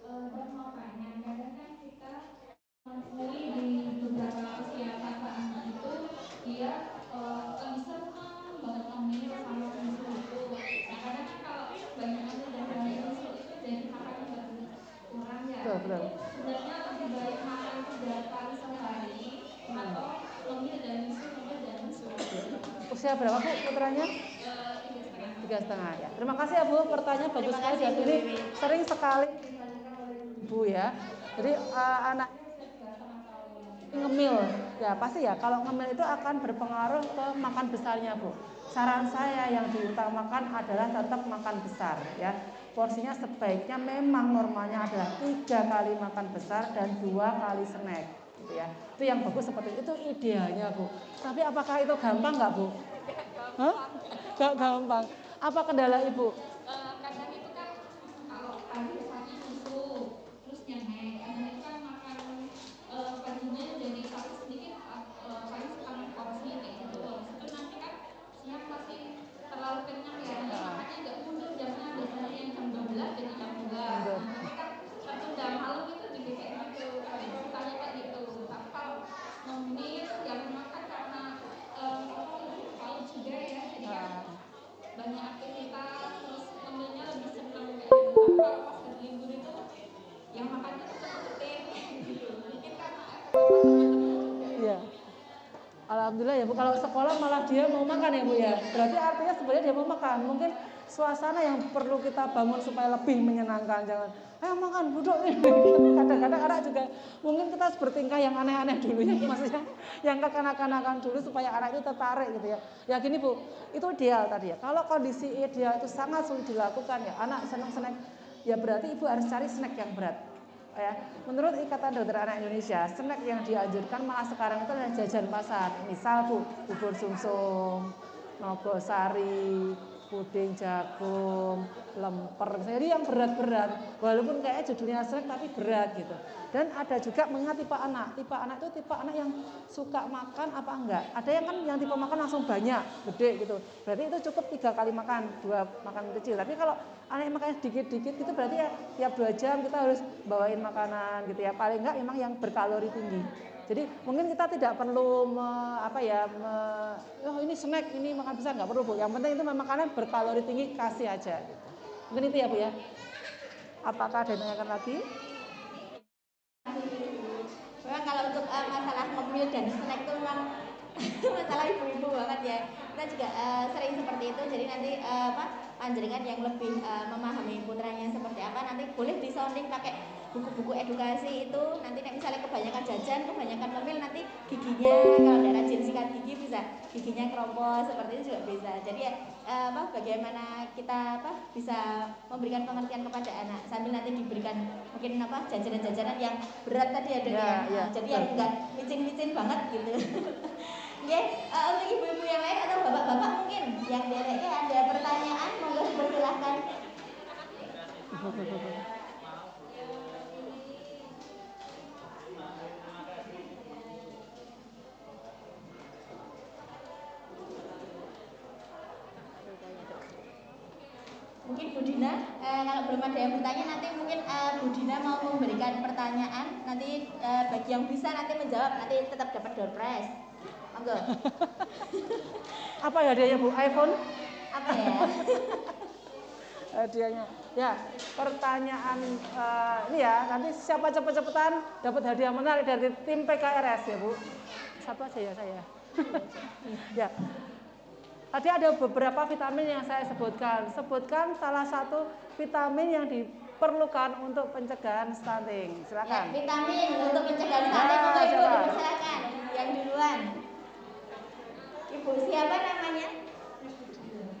Mau tanya, kadang kan kita menemui di beberapa usia kakak itu dia lagi senang banget ngemil sama susu itu. Nah kadang kan kalau banyak ngemil dan banyak susu itu jadi makannya kurang ya. Betul. Sebenarnya lebih baik makan 3 kali sehari atau ngemil dan susu. Usia berapa Bu putranya? 3,5 ya. Terima kasih ya Bu, pertanyaan bagus sekali dan ini sering sekali Bu ya. Jadi anak ngemil ya pasti ya, kalau ngemil itu akan berpengaruh ke makan besarnya Bu. Saran saya yang diutamakan adalah tetap makan besar ya. Porsinya sebaiknya memang normalnya adalah 3 kali makan besar dan 2 kali snack gitu ya. Itu yang bagus seperti itu idealnya Bu. Tapi apakah itu gampang nggak Bu? Hah? Gak gampang. Apa kendala Ibu? Kadang itu kan kalau pagi misalnya susu terus nyemek, kadang itu kan makan paginya jadi satu sedikit paling setengah porsi kayak gitu. Itu nanti kan siang masih terlalu kenyang ya, nanti makannya agak mundur jamnya, biasanya yang jam 12 jadi jam 2. Nanti kan tertunda malam itu juga kayak gitu, sukanya kayak gitu. Tapi kalau ngemil ya memang kan karena tahu juga ya, jadi kan banyak aktivitas terus ngemilnya lebih senang kayak gitu. Tapi kalau pas hari libur itu yang makannya tetap rutin gitu. Mungkin karena efek teman-teman juga. Iya. Alhamdulillah ya Bu, kalau sekolah malah dia mau makan ya Bu ya. Berarti artinya sebenarnya dia mau makan. Mungkin suasana yang perlu kita bangun supaya lebih menyenangkan. Jangan, ayo makan, duduk nih. Kadang-kadang anak juga mungkin kita harus bertingkah yang aneh-aneh dulu ya, maksudnya yang kekanak-kanakan dulu supaya anak itu tertarik gitu ya. Ya gini Bu, itu ideal tadi ya. Kalau kondisi ideal itu sangat sulit dilakukan ya, anak senang snack, ya berarti Ibu harus cari snack yang berat. Ya, menurut Ikatan Dokter Anak Indonesia, snack yang dianjurkan malah sekarang itu adalah jajan pasar. Misal Bu, bubur sumsum, nogosari, puding jagung, lemper. Jadi yang berat-berat, walaupun kayak judulnya snack tapi berat gitu. Dan ada juga mengingat tipe anak. Tipe anak itu tipe anak yang suka makan apa enggak. Ada yang kan yang tipe makan langsung banyak, gede gitu. Berarti itu cukup 3 kali makan, 2 makan kecil. Tapi kalau anak yang makan dikit-dikit gitu berarti ya tiap 2 jam kita harus bawain makanan gitu ya. Paling enggak memang yang berkalori tinggi. Jadi mungkin kita tidak perlu oh ini snack, ini makan besar, nggak perlu Bu. Yang penting itu makanan berkalori tinggi kasih aja. Gitu. Mungkin itu ya Bu ya. Apakah ada yang tanyakan lagi? Memang kalau untuk masalah ngemil dan snack itu memang masalah ibu-ibu banget ya. Kita juga sering seperti itu. Jadi nanti panjenengan yang lebih memahami putranya seperti apa nanti boleh disounding pakai buku-buku edukasi itu. Nanti misalnya kebanyakan jajan, kebanyakan ngemil nanti giginya kalau tidak rajin sikat gigi bisa giginya keropos seperti itu juga bisa. Jadi ya bagaimana kita bisa memberikan pengertian kepada anak sambil nanti diberikan mungkin jajanan-jajanan yang berat tadi ada ya. Jadi yang enggak micin-micin banget gitu. Ya, untuk ibu-ibu yang lain atau bapak-bapak mungkin yang direknya ada pertanyaan, monggo dipersilahkan. Mungkin Bu Dina, kalau belum ada yang bertanya nanti mungkin Bu Dina mau memberikan pertanyaan. Nanti bagi yang bisa nanti menjawab nanti tetap dapat door prize. Monggo. Apa ya hadiahnya Bu? iPhone? Apa ya? Hadiahnya. Ya, pertanyaan ini ya, nanti siapa cepet-cepetan dapat hadiah menarik dari tim PKRS ya Bu. Satu aja ya saya. Ya. Tadi ada beberapa vitamin yang saya sebutkan. Sebutkan salah satu vitamin yang diperlukan untuk pencegahan stunting. Silakan. Ya, vitamin untuk pencegahan stunting untuk Ibu dipersilakan. Yang duluan. Ibu siapa namanya?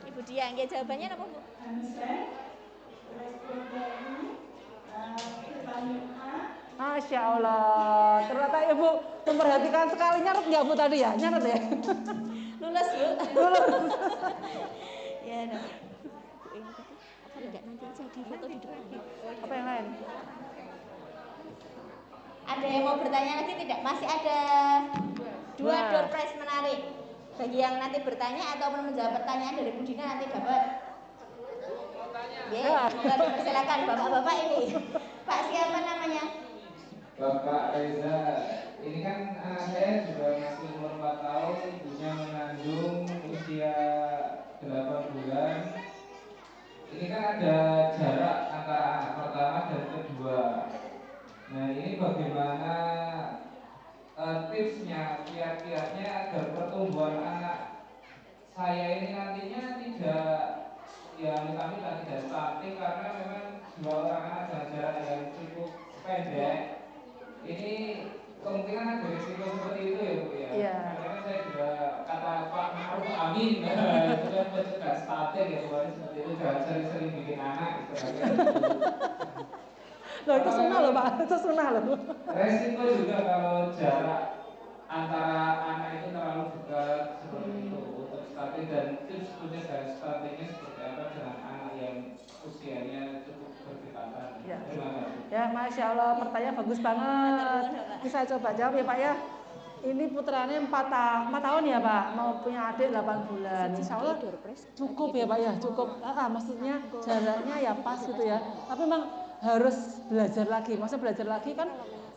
Ibu Dian. Ya, jawabannya apa Bu? Masya Allah, ternyata Ibu memperhatikan sekali. Nyaret nggak Bu tadi ya? Nyaret ya? Lulus Bu. Lulus. Ya, nah. Apa enggak nanti jadi foto di depan? Apa yang lain? Ada yang mau bertanya lagi tidak? Masih ada 2 door prize menarik. Bagi yang nanti bertanya ataupun menjawab pertanyaan dari Bu Dina nanti dapat. Ya, semoga dipersilakan bapak-bapak ini. Pak siapa namanya? Bapak Reza, ini kan anak saya juga masih umur 4 tahun, ibunya mengandung usia 8 bulan. Ini kan ada jarak antara anak pertama dan kedua. Nah ini bagaimana tipsnya, kiat-kiatnya agar pertumbuhan anak saya ini nantinya tidak, ya misalnya tidak stunting, karena memang dua orang anak dengan jarak yang cukup pendek. Ini kemungkinan ada risiko seperti itu ya Bu ya. Iya. Karena kan saya juga kata Pak Ma'ruf Amin itu kan mencegah stunting ya Bu, seperti itu jangan sering-sering bikin anak istilahnya. Loh itu sunnah loh Pak, itu sunnah loh. Resiko juga kalau jarak antara anak itu terlalu dekat seperti itu untuk stunting, dan tips mencegah stuntingnya seperti apa dengan anak yang usianya cukup berdekatan. Ya. Terima kasih. Ya, Masya Allah, pertanyaan bagus banget. Ini saya coba jawab ya Pak ya. Ini putranya 4 tahun ya Pak, mau punya adik 8 bulan. Insya Allah cukup ya Pak ya, cukup. Maksudnya jaraknya ya pas gitu ya. Tapi memang harus belajar lagi. Maksudnya belajar lagi kan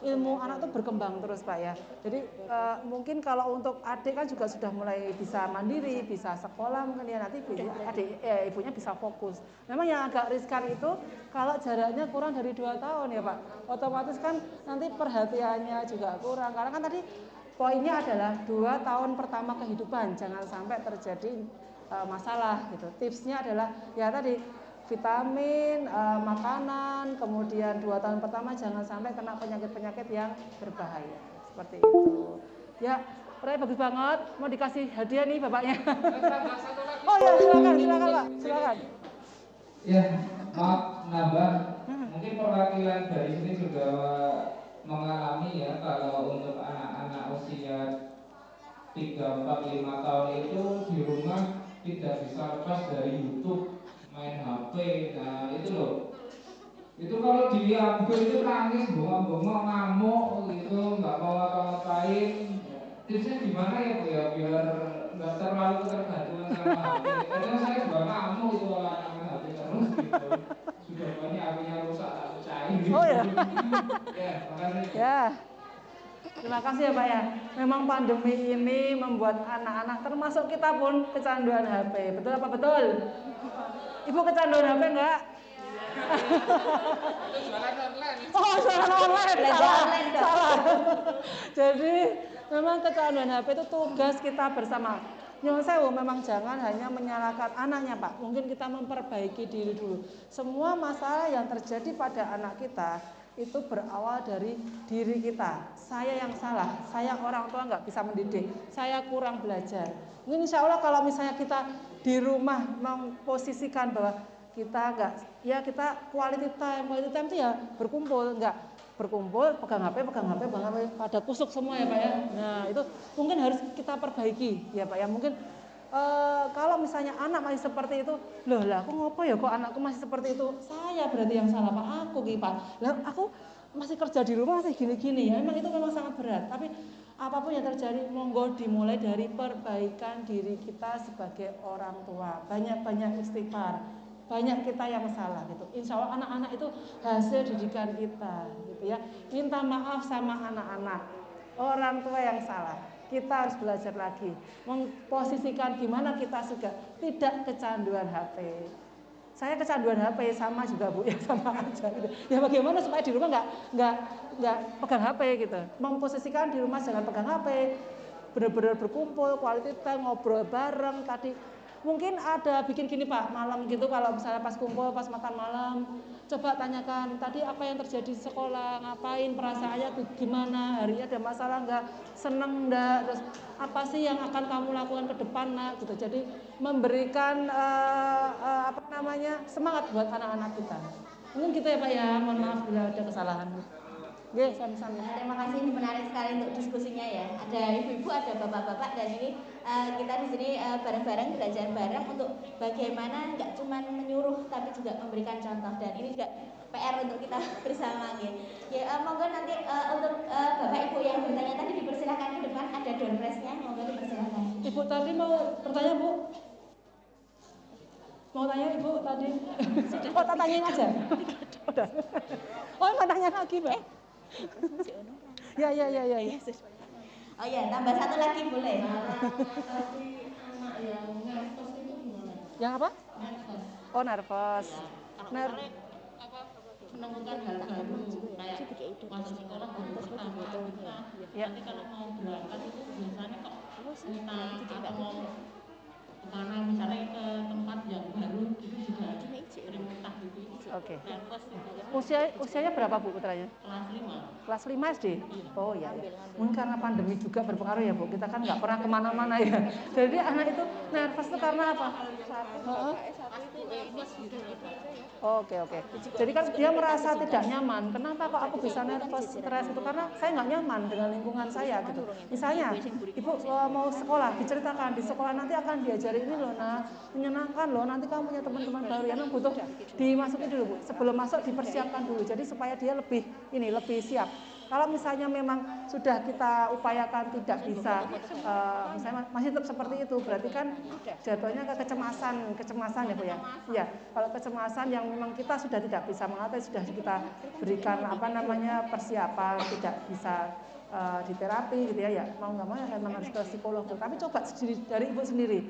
ilmu anak tuh berkembang terus Pak ya. Jadi mungkin kalau untuk adik kan juga sudah mulai bisa mandiri, bisa sekolah mungkin ya, nanti ibunya bisa fokus. Memang yang agak riskan itu kalau jaraknya kurang dari 2 tahun ya Pak. Otomatis kan nanti perhatiannya juga kurang. Karena kan tadi poinnya adalah 2 tahun pertama kehidupan jangan sampai terjadi masalah gitu. Tipsnya adalah ya tadi vitamin, makanan, kemudian 2 tahun pertama jangan sampai kena penyakit-penyakit yang berbahaya. Seperti itu. Ya, Ray bagus banget. Mau dikasih hadiah nih bapaknya. Oh ya, silakan Pak, silakan. Ya, maaf nambah. Mungkin perwakilan dari sini juga mengalami ya, kalau untuk anak-anak usia 3, 4, 5 tahun itu di rumah tidak bisa lepas dari YouTube, main HP. Nah itu loh, itu kalau diambil itu nangis, bengong-bengong, ngamuk gitu, nggak mau apa-apain. Tipsnya gimana ya Bu ya, biar nggak terlalu tergantung sama HP. Kadang saya juga ngamuk itu kalau main HP terus gitu. Sudah banyak HP-nya rusak, tak percaya gitu. Oh ya. Ya, makasih. Ya. Terima kasih ya Pak ya. Memang pandemi ini membuat anak-anak termasuk kita pun kecanduan HP. Betul apa betul? Ibu kecanduan HP enggak? Jualan online. Oh, jualan online. Salah. Jadi memang kecanduan HP itu tugas kita bersama. Nyuwun sewu, memang jangan hanya menyalahkan anaknya Pak. Mungkin kita memperbaiki diri dulu. Semua masalah yang terjadi pada anak kita itu berawal dari diri kita. Saya yang salah, saya orang tua nggak bisa mendidik, saya kurang belajar. Mungkin insya Allah kalau misalnya kita di rumah memposisikan bahwa kita nggak, ya kita quality time itu ya berkumpul, nggak berkumpul pegang HP pada kusuk semua ya Pak ya. Nah itu mungkin harus kita perbaiki ya Pak ya. Mungkin kalau misalnya anak masih seperti itu, loh lah aku ngopo ya kok anakku masih seperti itu, saya berarti yang salah Pak, aku Pak. Lah aku masih kerja di rumah masih gini-gini ya, memang sangat berat. Tapi apapun yang terjadi, monggo dimulai dari perbaikan diri kita sebagai orang tua. Banyak-banyak istighfar, banyak kita yang salah gitu. Insya Allah anak-anak itu hasil didikan kita gitu ya. Minta maaf sama anak-anak, orang tua yang salah. Kita harus belajar lagi, memposisikan gimana kita juga tidak kecanduan HP. Saya kecanduan HP sama juga Bu, ya sama aja gitu. Ya bagaimana supaya di rumah nggak pegang HP gitu. Memposisikan di rumah jangan pegang HP, benar-benar berkumpul, quality time, ngobrol bareng. Tadi mungkin ada bikin gini Pak, malam gitu kalau misalnya pas kumpul, pas makan malam, coba tanyakan tadi apa yang terjadi di sekolah, ngapain, perasaannya gimana, hari ini ada masalah nggak, seneng nggak, terus apa sih yang akan kamu lakukan ke depan nak, gitu. Jadi memberikan semangat buat anak-anak kita. Mungkin gitu ya Pak ya, mohon maaf bila ada kesalahan. Oke, sama-sama. Terima kasih, ini menarik sekali untuk diskusinya ya. Ada ibu-ibu, ada bapak-bapak, dan ini kita di sini bareng-bareng belajar bareng untuk bagaimana nggak cuma menyuruh tapi juga memberikan contoh, dan ini juga PR untuk kita bersama ya. Ya monggo nanti untuk bapak ibu yang bertanya tadi dipersilahkan ke depan, ada door prize-nya, monggo dipersilahkan. Ibu tadi mau bertanya Bu? Mau tanya Ibu tadi? Oh tak tanyain aja. Oh mau tanya lagi Mbak? Ya. Oh ya, tambah satu lagi boleh. Yang apa? Oh, nervous. Menemukan hal baru kayak masuk sekolah baru pertama gitu ya. Nanti kalau mau berangkat itu biasanya kok minta atau mau kemana misalnya ke tempat yang baru itu juga sering minta gitu. Oke. Usianya berapa Bu putranya? Kelas 5. Kelas 5 SD? Oh ya. Mungkin karena pandemi juga berpengaruh ya Bu. Kita kan nggak pernah kemana-mana ya. Jadi anak itu nervous itu karena apa? Oke. Jadi kan dia merasa tidak nyaman. Kenapa kok aku bisa nervous, stres itu? Karena saya nggak nyaman dengan lingkungan saya gitu. Misalnya, Ibu mau sekolah, diceritakan di sekolah nanti akan diajari ini loh, nah menyenangkan loh. Nanti kamu punya teman-teman baru, yang butuh dimasukin dulu Bu. Sebelum masuk dipersiapkan dulu. Jadi supaya dia lebih siap. Kalau misalnya memang sudah kita upayakan tidak bisa, misalnya masih tetap seperti itu, berarti kan jatuhnya ke kecemasan ya Bu ya. Iya, kalau kecemasan yang memang kita sudah tidak bisa mengatasi, sudah kita berikan persiapan, tidak bisa di terapi gitu ya, mau nggak mau memang harus ke psikolog. Tapi coba dari Ibu sendiri,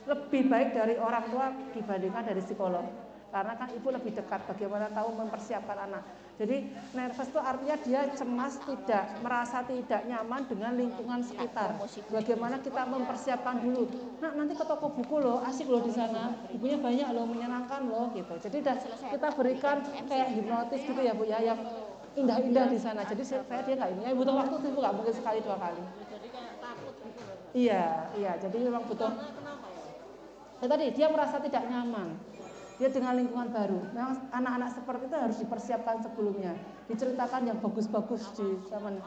lebih baik dari orang tua dibandingkan dari psikolog. Karena kan Ibu lebih dekat, bagaimana tahu mempersiapkan anak. Jadi nervous itu artinya dia cemas, merasa tidak nyaman dengan lingkungan sekitar. Bagaimana kita mempersiapkan dulu. Nah, nanti ke toko buku loh, asik loh di sana. Bukunya banyak loh, menyenangkan loh gitu. Jadi kita berikan kayak hipnotis gitu ya Bu ya, yang indah-indah di sana. Jadi dia nggak ini, butuh waktu tuh nggak mungkin sekali 2 kali. Jadi kayak takut gitu. Iya. Jadi memang butuh. Tadi dia merasa tidak nyaman. Dia dengan lingkungan baru. Memang anak-anak seperti itu harus dipersiapkan sebelumnya. Diceritakan yang bagus-bagus di zaman.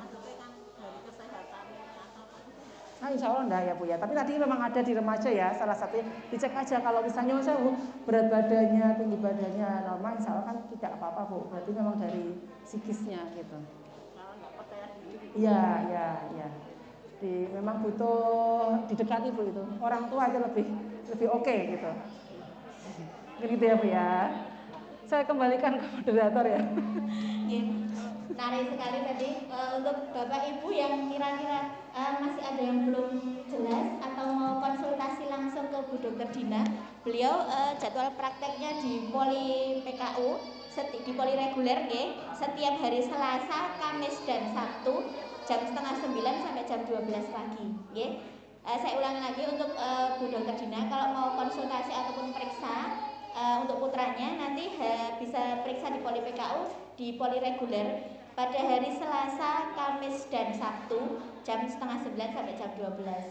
Nah, insya Allah enggak ya Bu ya. Tapi tadi memang ada di remaja ya. Salah satunya dicek aja kalau misalnya berat badannya, tinggi badannya normal, insya Allah kan tidak apa-apa Bu. Berarti memang dari psikisnya gitu. Iya. Memang butuh didekati Bu itu. Orang tua itu lebih oke gitu. Gitu ya Bu ya. Saya kembalikan ke moderator ya. Menarik sekali tadi untuk Bapak Ibu yang kira-kira masih ada yang belum jelas atau mau konsultasi langsung ke Bu Dr. Dina. Beliau jadwal prakteknya di Poli PKU, di Poli reguler setiap hari Selasa, Kamis dan Sabtu jam 8:30 sampai jam 12 pagi. Saya ulangi lagi untuk Bu Dr. Dina, kalau mau konsultasi ataupun periksa untuk putranya nanti bisa periksa di Poli PKU, di Poli reguler pada hari Selasa, Kamis dan Sabtu jam 8:30 sampai jam 12.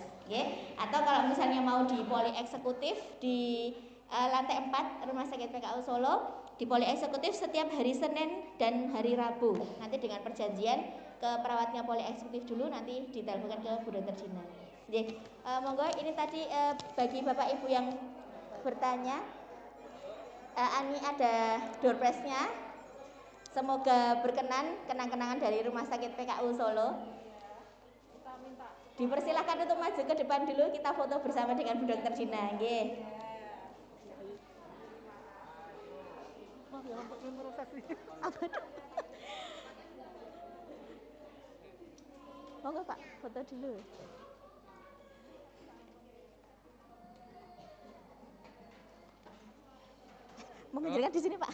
Atau kalau misalnya mau di Poli eksekutif di lantai 4 Rumah Sakit PKU Solo, di Poli eksekutif setiap hari Senin dan hari Rabu. Nanti dengan perjanjian ke perawatnya Poli eksekutif dulu, nanti diteleponkan ke Bu Dr. Dina. Monggo ini tadi bagi Bapak Ibu yang bertanya, Ani ada door prize-nya. Semoga berkenan, kenang-kenangan dari Rumah Sakit PKU Solo. Dipersilahkan untuk maju ke depan dulu, kita foto bersama dengan Bu Dr. Dina. Monggo Pak, foto dulu. Mau menjelaskan di sini Pak.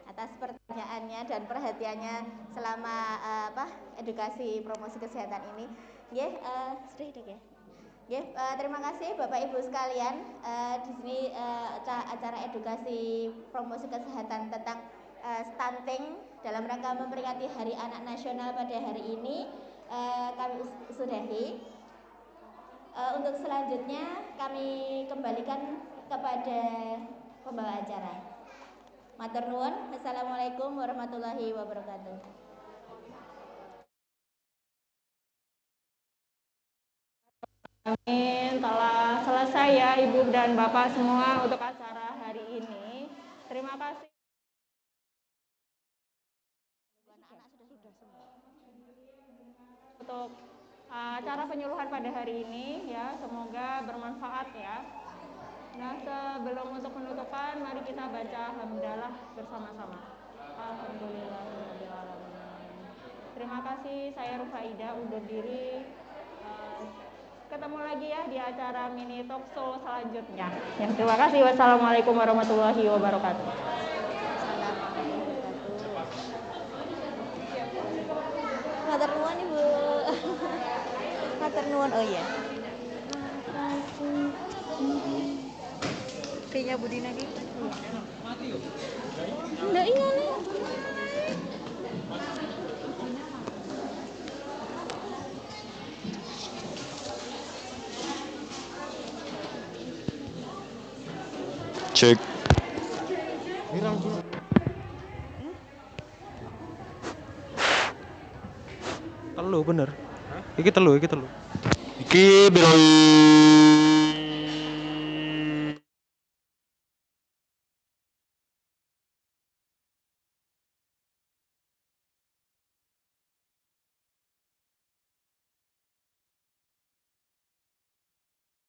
Atas pertanyaannya dan perhatiannya selama edukasi promosi kesehatan ini. Sudah itu ya. Terima kasih Bapak Ibu sekalian. Di sini acara edukasi promosi kesehatan tentang stunting dalam rangka memperingati Hari Anak Nasional pada hari ini kami sudahi. Untuk selanjutnya kami kembalikan kepada pembawa acara. Matur nuwun. Assalamualaikum warahmatullahi wabarakatuh. Amin. Telah selesai ya Ibu dan Bapak semua untuk acara hari ini. Terima kasih. Anak-anak sudah untuk acara penyuluhan pada hari ini ya, semoga bermanfaat ya. Nah, sebelum untuk penutupan, mari kita baca hamdalah bersama-sama. Alhamdulillahirrahmanirrahim. Terima kasih, saya Rufaida undur diri. Ketemu lagi ya di acara mini talk show selanjutnya. Ya, terima kasih. Wassalamualaikum warahmatullahi wabarakatuh. Matur nuwun Ibu. Matur nuwun. Oh iya. Kayaknya Budina gitu. Nggak iya nih. Cek. Telu bener. Iki telu. Iki biro.